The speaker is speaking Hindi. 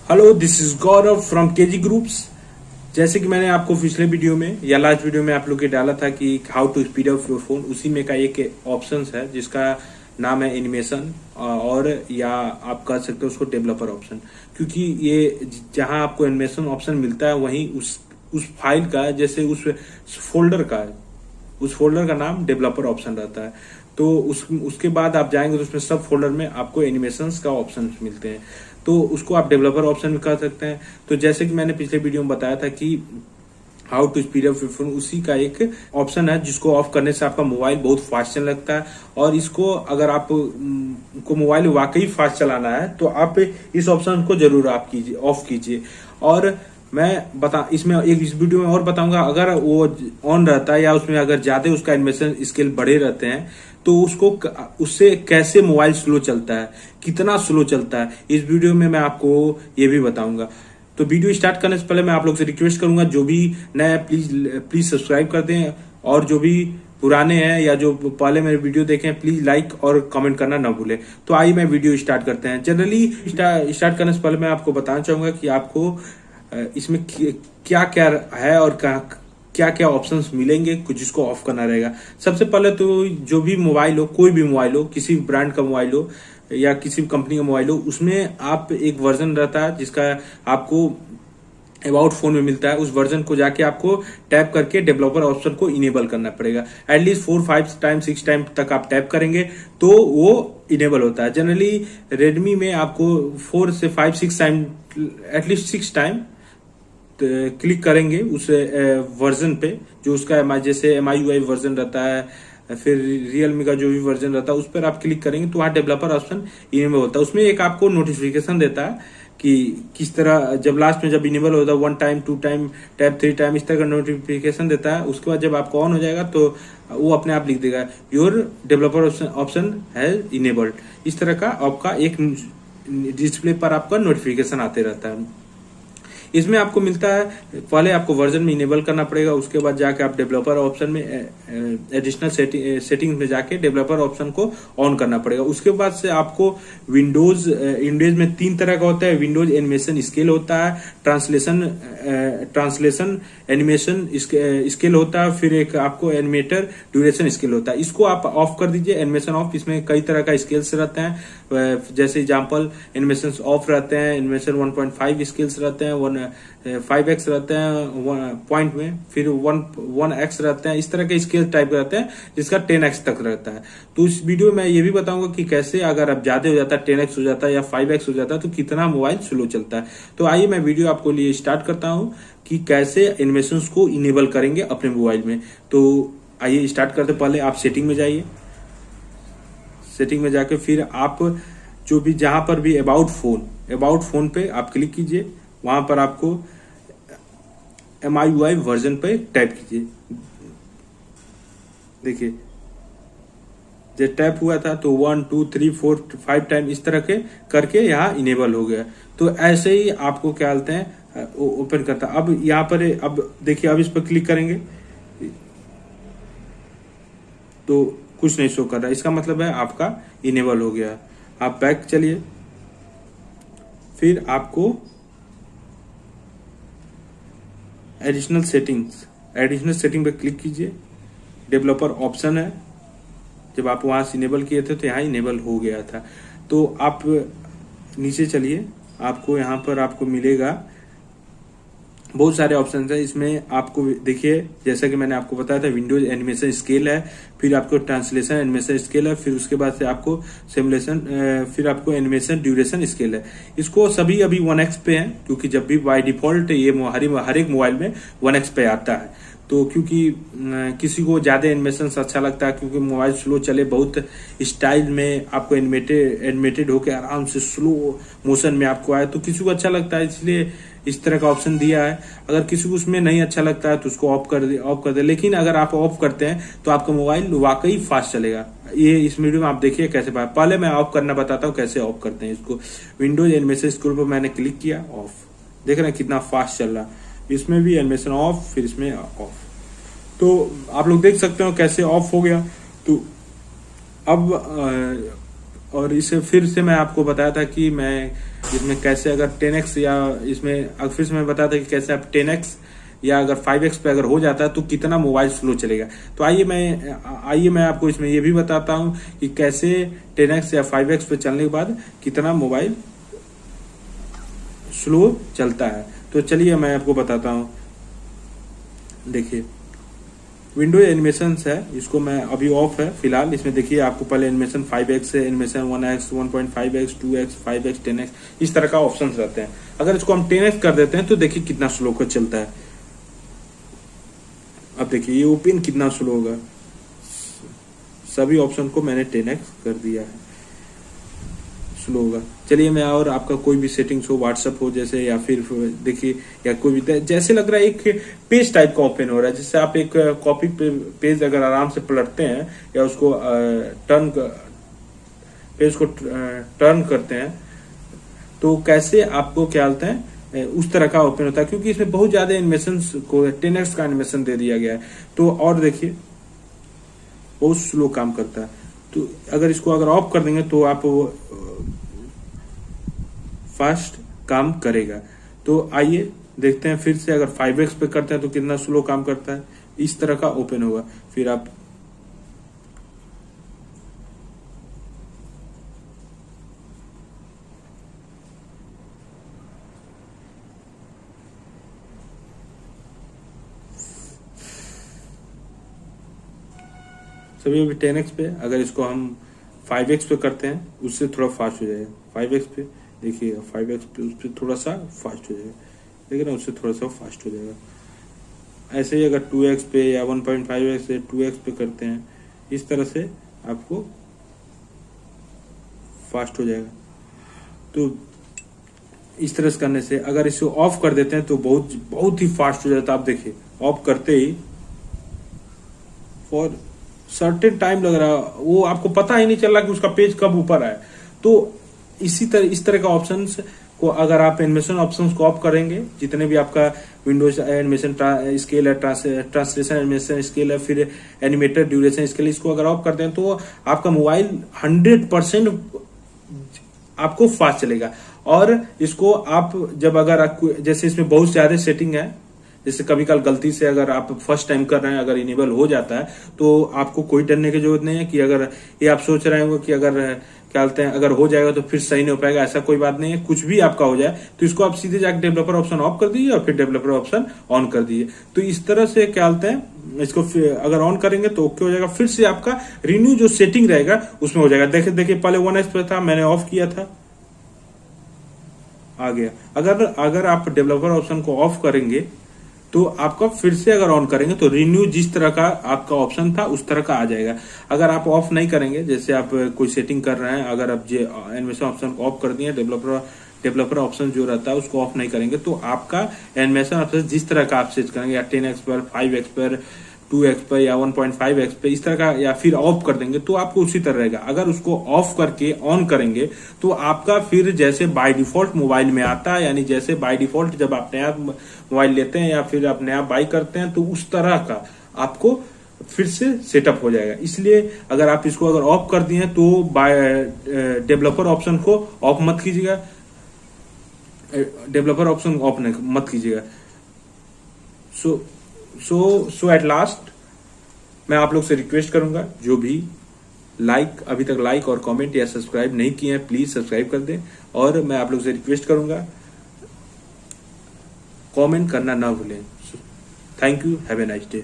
Hello, this is Gaurav from KG groups. जैसे कि मैंने आपको पिछले वीडियो में या लास्ट वीडियो में आप लोग के डाला था कि how to speed up your phone, उसी में का एक ऑप्शन है जिसका नाम है एनिमेशन, और या आप कह सकते हो उसको डेवलपर ऑप्शन। क्योंकि ये जहां आपको एनिमेशन ऑप्शन मिलता है वहीं उस फाइल का, जैसे उस फोल्डर का नाम डेवलपर ऑप्शन रहता है। तो उसके बाद आप जाएंगे तो उसमें सब फोल्डर में आपको एनिमेशंस का ऑप्शन मिलते हैं, तो उसको आप डेवलपर ऑप्शन में कर सकते हैं। तो जैसे कि मैंने पिछले वीडियो में बताया था कि how to speed up your phone, उसी का एक ऑप्शन है जिसको ऑफ करने से आपका मोबाइल बहुत फास्ट चलने लगता है। और इसको अगर आप को मोबाइल वाकई फास्ट चलाना है तो आप इस ऑप्शन को जरूर आप कीजिए, ऑफ कीजिए। और मैं इसमें इस वीडियो में और बताऊंगा, अगर वो ऑन रहता है या उसमें अगर ज्यादा उसका एनिमेशन स्केल बढ़े रहते हैं तो उससे कैसे मोबाइल स्लो चलता है, कितना स्लो चलता है, इस वीडियो में मैं आपको ये भी बताऊंगा। तो वीडियो स्टार्ट करने से पहले मैं आप लोग से रिक्वेस्ट करूंगा, जो भी नया प्लीज सब्सक्राइब कर दें, और जो भी पुराने हैं या जो पहले मेरे वीडियो देखे हैं प्लीज लाइक और कमेंट करना ना भूले। तो आइए मैं वीडियो स्टार्ट करते हैं। जनरली स्टार्ट करने से पहले मैं आपको बताना चाहूंगा कि आपको इसमें क्या क्या है और क्या क्या ऑप्शंस मिलेंगे, कुछ जिसको ऑफ करना रहेगा। सबसे पहले तो जो भी मोबाइल हो, कोई भी मोबाइल हो, किसी भी ब्रांड का मोबाइल हो या किसी भी कंपनी का मोबाइल हो, उसमें आप एक वर्जन रहता है जिसका आपको अबाउट फोन में मिलता है। उस वर्जन को जाके आपको टैप करके डेवलपर ऑप्शन को इनेबल करना पड़ेगा। एटलीस्ट 4-5 टाइम 6 टाइम तक आप टैप करेंगे तो वो इनेबल होता है। जनरली रेडमी में आपको 4 से 5-6 टाइम, एटलीस्ट 6 टाइम क्लिक करेंगे उस वर्जन पे, जो उसका जैसे MIUI वर्जन रहता है, फिर रियलमी का जो भी वर्जन रहता है उस पर आप क्लिक करेंगे तो वहां डेवलपर ऑप्शन इनेबल होता है। उसमें एक आपको नोटिफिकेशन देता है कि किस तरह, जब लास्ट में जब इनेबल होता है 1 टाइम 2 टाइम टैप 3 टाइम, इस तरह का नोटिफिकेशन देता है। उसके बाद जब आपको ऑन हो जाएगा तो वो अपने आप लिख देगा योर डेवलपर ऑप्शन है इनेबल्ड। इस तरह का आपका एक डिस्प्ले पर आपका नोटिफिकेशन आते रहता है। इसमें आपको मिलता है, पहले आपको वर्जन में इनेबल करना पड़ेगा, उसके बाद जाके आप डेवलपर ऑप्शन में एडिशनल सेटिंग में जाके डेवलपर ऑप्शन को ऑन करना पड़ेगा। उसके बाद से आपको विंडोज में 3 तरह का होता है। विंडोज एनिमेशन स्केल होता है, ट्रांसलेशन एनिमेशन स्केल होता है, फिर एक आपको एनिमेटर ड्यूरेशन स्केल होता है। इसको आप ऑफ कर दीजिए, एनिमेशन ऑफ। इसमें कई तरह का स्केल्स रहते हैं, जैसे एग्जांपल एनिमेशन ऑफ रहते हैं, एनिमेशन 1.5 स्केल्स रहते हैं, 5x रहते हैं पॉइंट में, फिर 1x रहते हैं। इस तरह के स्केल टाइप रहते हैं जिसका 10x तक रहता है। तो इस वीडियो में ये भी बताऊंगा कि कैसे अगर अब ज्यादा हो जाता है, 10x हो जाता है या 5x हो जाता है, तो कितना मोबाइल स्लो चलता है। तो आइए मैं वीडियो आपको लिए स्टार्ट करता हूं कि कैसे एनिमेशन को इनेबल करेंगे अपने मोबाइल में। तो आइए स्टार्ट करते। पहले आप सेटिंग में जाइए, सेटिंग में जाके फिर आप जो भी जहां पर भी अबाउट फोन पे आप क्लिक कीजिए। वहां पर आपको MIUI वर्जन पे टैप कीजिए। देखिए जब टैप हुआ था तो 1 2 3 4 5 टाइम इस तरह के करके यहाँ इनेबल हो गया। तो ऐसे ही आपको क्या बोलते हैं ओपन करता। अब यहाँ पर अब देखिए, अब इस पर क्लिक करेंगे तो कुछ नहीं शो कर रहा, इसका मतलब है आपका इनेबल हो गया। आप बैक चलिए, फिर आपको एडिशनल सेटिंग पे क्लिक कीजिए। डेवलपर ऑप्शन है, जब आप वहां से इनेबल किए थे तो यहाँ इनेबल हो गया था। तो आप नीचे चलिए, आपको यहाँ पर आपको मिलेगा बहुत सारे ऑप्शन है। इसमें आपको देखिए, जैसा कि मैंने आपको बताया था, विंडोज एनिमेशन स्केल है, फिर आपको ट्रांसलेशन एनिमेशन स्केल है, फिर उसके बाद से आपको सिमुलेशन, फिर आपको एनिमेशन ड्यूरेशन स्केल है। इसको सभी अभी 1x पे है, क्योंकि जब भी बाय डिफॉल्ट ये हर एक मोबाइल में 1x पे आता है। तो क्योंकि किसी को ज्यादा एनिमेशन अच्छा लगता है, क्योंकि मोबाइल स्लो चले, बहुत स्टाइल में आपको एनिमेटेड होकर आराम से स्लो मोशन में आपको आए, तो किसी को अच्छा लगता है, इसलिए इस तरह का ऑप्शन दिया है। अगर किसी को उसमें नहीं अच्छा लगता है तो उसको ऑफ कर दे। लेकिन अगर आप ऑफ करते हैं तो आपका मोबाइल वाकई फास्ट चलेगा। ये इस वीडियो में आप देखिए कैसे। पहले मैं ऑफ करना बताता हूँ कैसे ऑफ करते हैं इसको। विंडोज एनिमेशन स्क्रोल पर मैंने क्लिक किया, ऑफ। देख रहे हैं कितना फास्ट चल रहा है। इसमें भी एनिमेशन ऑफ, फिर इसमें ऑफ। तो आप लोग देख सकते हो कैसे ऑफ हो गया। तो अब और इसे फिर से मैं आपको बताया था कि मैं इसमें कैसे अगर 10x या इसमें फिर से मैं बताया था कि कैसे आप 10x या अगर 5x पे अगर हो जाता है तो कितना मोबाइल स्लो चलेगा। तो आइए मैं आपको इसमें ये भी बताता हूं कि कैसे 10x या 5x पे चलने के बाद कितना मोबाइल स्लो चलता है। तो चलिए मैं आपको बताता हूं। देखिए विंडो एनिमेशन है, इसको मैं अभी ऑफ है फिलहाल। इसमें देखिए आपको पहले एनिमेशन 5x है, animation 1x, 1.5x, 2x, 5x, 10x इस तरह का ऑप्शन रहते हैं। अगर इसको हम 10x कर देते हैं तो देखिए कितना स्लो का चलता है। अब देखिए ये ओपन कितना स्लो होगा। सभी ऑप्शन को मैंने 10x कर दिया है, स्लो होगा। चलिए मैं और आपका कोई भी सेटिंग्स हो, व्हाट्सएप हो जैसे, या फिर देखिए या कोई भी जैसे लग रहा है एक पेज टाइप का ओपन हो रहा है, जिससे आप एक कॉपी पेज अगर आराम से पलटते हैं या उसको पेज को टर्न करते हैं तो कैसे आपको क्या बोलते हैं उस तरह का ओपन होता है, क्योंकि इसमें बहुत ज्यादा एनिमेशन को 10x का एनिमेशन दे दिया गया है। तो और देखिए बहुत स्लो काम करता है। तो अगर इसको अगर ऑफ कर देंगे तो आप फास्ट काम करेगा। तो आइए देखते हैं फिर से अगर 5x पे करते हैं तो कितना स्लो काम करता है। इस तरह का ओपन होगा। फिर आप सभी अभी 10x पे, अगर इसको हम 5x पे करते हैं उससे थोड़ा फास्ट हो जाएगा। 5x पे देखिए 5x पे उस पर थोड़ा सा फास्ट हो जाएगा, लेकिन उससे थोड़ा सा फास्ट हो जाएगा। ऐसे ही अगर 2x पे या 1.5x से 2x पे करते हैं इस तरह से आपको फास्ट हो जाएगा। तो इस तरह से करने से अगर इसे ऑफ कर देते हैं तो बहुत बहुत ही फास्ट हो जाता है। आप देखिए ऑफ करते ही फॉर सर्टेन टाइम लग रहा है, वो आपको पता ही नहीं चल रहा कि उसका पेज कब ऊपर आए। तो इस तरह का ऑप्शंस को अगर आप एनिमेशन ऑप्शंस को ऑफ करेंगे, जितने भी आपका विंडोज एनिमेशन स्केल है, ट्रांसलेशन एनिमेशन स्केल है, फिर एनिमेटर ड्यूरेशन स्केल, इसको अगर ऑफ कर दें तो आपका मोबाइल 100% आपको फास्ट चलेगा। और इसको आप जब अगर जैसे इसमें बहुत ज्यादा सेटिंग है, जैसे कभी कल गलती से अगर आप फर्स्ट टाइम कर रहे हैं अगर इनेबल हो जाता है तो आपको कोई डरने की जरूरत नहीं है कि अगर ये आप सोच रहे होंगे कि अगर क्या बोलते हैं अगर हो जाएगा तो फिर सही नहीं हो पाएगा। ऐसा कोई बात नहीं है। कुछ भी आपका हो जाए तो इसको आप सीधे जाकर डेवलपर ऑप्शन ऑफ कर दीजिए और फिर डेवलपर ऑप्शन ऑन कर दीजिए। तो इस तरह से क्या बोलते हैं इसको अगर ऑन करेंगे तो ओके हो जाएगा। फिर से आपका रिन्यू जो सेटिंग रहेगा उसमें हो जाएगा। देखिए पहले 1x पे था, मैंने ऑफ किया था, आ गया। अगर आप डेवलपर ऑप्शन को ऑफ करेंगे तो आपका फिर से अगर ऑन करेंगे तो रिन्यू जिस तरह का आपका ऑप्शन था उस तरह का आ जाएगा। अगर आप ऑफ नहीं करेंगे, जैसे आप कोई सेटिंग कर रहे हैं, अगर आप एनिमेशन ऑप्शन को ऑफ कर दिए, डेवलपर ऑप्शन जो रहता है उसको ऑफ नहीं करेंगे तो आपका एनिमेशन ऑप्शन जिस तरह का आप सेट करेंगे या 10x पर, 5x पर, 2x पर या 1.5x पे इस तरह का, या फिर ऑफ कर देंगे तो आपको उसी तरह रहेगा। अगर उसको ऑफ करके ऑन करेंगे तो आपका फिर जैसे बाय डिफॉल्ट मोबाइल में आता है, यानी जैसे बाय डिफॉल्ट जब आप नया मोबाइल लेते हैं या फिर आप नया बाई करते हैं तो उस तरह का आपको फिर से सेटअप हो जाएगा। इसलिए अगर आप इसको अगर ऑफ कर दिए तो बाय डेवलपर ऑप्शन को ऑफ मत कीजिएगा, डेवलपर ऑप्शन ऑफ मत कीजिएगा। सो एट लास्ट मैं आप लोग से रिक्वेस्ट करूंगा, जो भी अभी तक लाइक और कमेंट या सब्सक्राइब नहीं किए हैं प्लीज सब्सक्राइब कर दें। और मैं आप लोग से रिक्वेस्ट करूंगा कमेंट करना ना भूलें। Thank you, have a nice day.